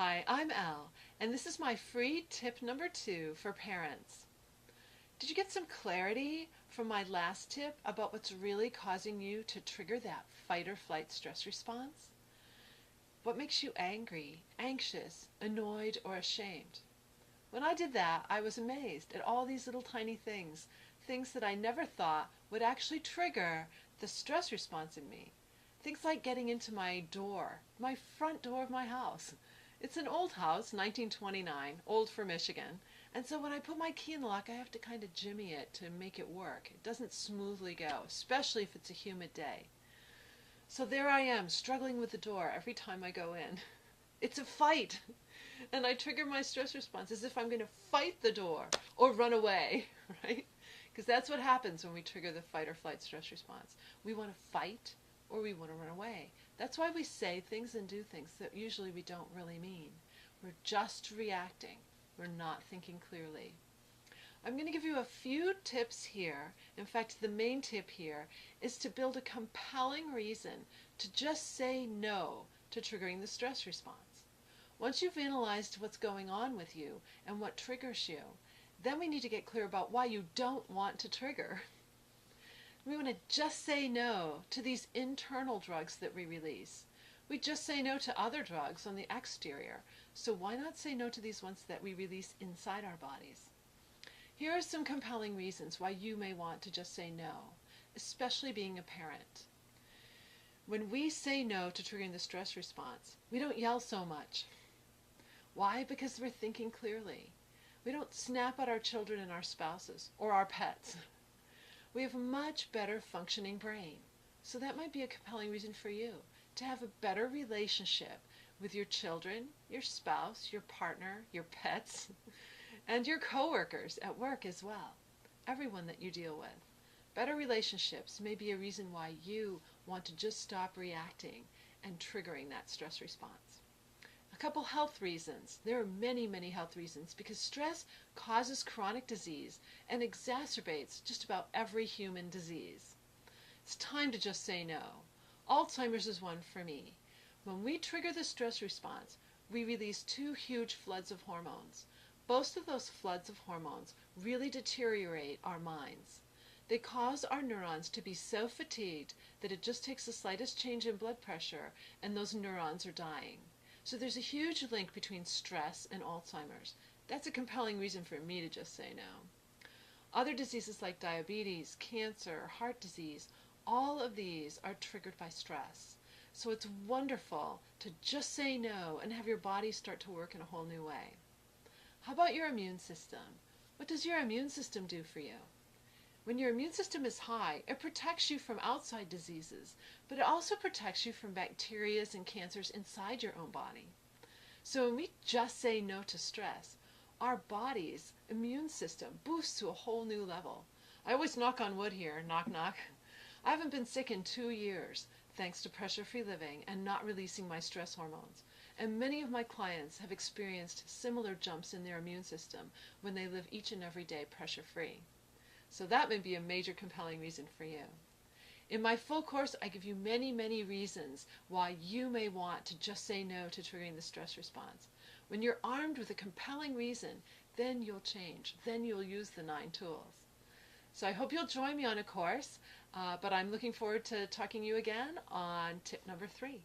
Hi, I'm Elle, and this is my free tip number 2 for parents. Did you get some clarity from my last tip about what's really causing you to trigger that fight or flight stress response? What makes you angry, anxious, annoyed, or ashamed? When I did that, I was amazed at all these little tiny things, things that I never thought would actually trigger the stress response in me. Things like getting into my door, my front door of my house. It's an old house, 1929, old for Michigan, and so when I put my key in the lock, I have to kind of jimmy it to make it work. It doesn't smoothly go, especially if it's a humid day. So there I am, struggling with the door every time I go in. It's a fight, and I trigger my stress response as if I'm going to fight the door or run away, right? Because that's what happens when we trigger the fight or flight stress response. We want to fight or we want to run away. That's why we say things and do things that usually we don't really mean. We're just reacting. We're not thinking clearly. I'm going to give you a few tips here. In fact, the main tip here is to build a compelling reason to just say no to triggering the stress response. Once you've analyzed what's going on with you and what triggers you, then we need to get clear about why you don't want to trigger. We want to just say no to these internal drugs that we release. We just say no to other drugs on the exterior, so why not say no to these ones that we release inside our bodies? Here are some compelling reasons why you may want to just say no, especially being a parent. When we say no to triggering the stress response, we don't yell so much. Why? Because we're thinking clearly. We don't snap at our children and our spouses or our pets. We have a much better functioning brain. So that might be a compelling reason for you to have a better relationship with your children, your spouse, your partner, your pets, and your coworkers at work as well. Everyone that you deal with. Better relationships may be a reason why you want to just stop reacting and triggering that stress response. A couple health reasons. There are many, many health reasons because stress causes chronic disease and exacerbates just about every human disease. It's time to just say no. Alzheimer's is one for me. When we trigger the stress response, we release two huge floods of hormones. Both of those floods of hormones really deteriorate our minds. They cause our neurons to be so fatigued that it just takes the slightest change in blood pressure and those neurons are dying. So there's a huge link between stress and Alzheimer's. That's a compelling reason for me to just say no. Other diseases like diabetes, cancer, heart disease, all of these are triggered by stress. So it's wonderful to just say no and have your body start to work in a whole new way. How about your immune system? What does your immune system do for you? When your immune system is high, it protects you from outside diseases, but it also protects you from bacteria and cancers inside your own body. So when we just say no to stress, our body's immune system boosts to a whole new level. I always knock on wood here, knock knock. I haven't been sick in 2 years thanks to pressure-free living and not releasing my stress hormones. And many of my clients have experienced similar jumps in their immune system when they live each and every day pressure-free. So that may be a major compelling reason for you. In my full course, I give you many, many reasons why you may want to just say no to triggering the stress response. When you're armed with a compelling reason, then you'll change. Then you'll use the 9 tools. So I hope you'll join me on a course, but I'm looking forward to talking to you again on tip number 3.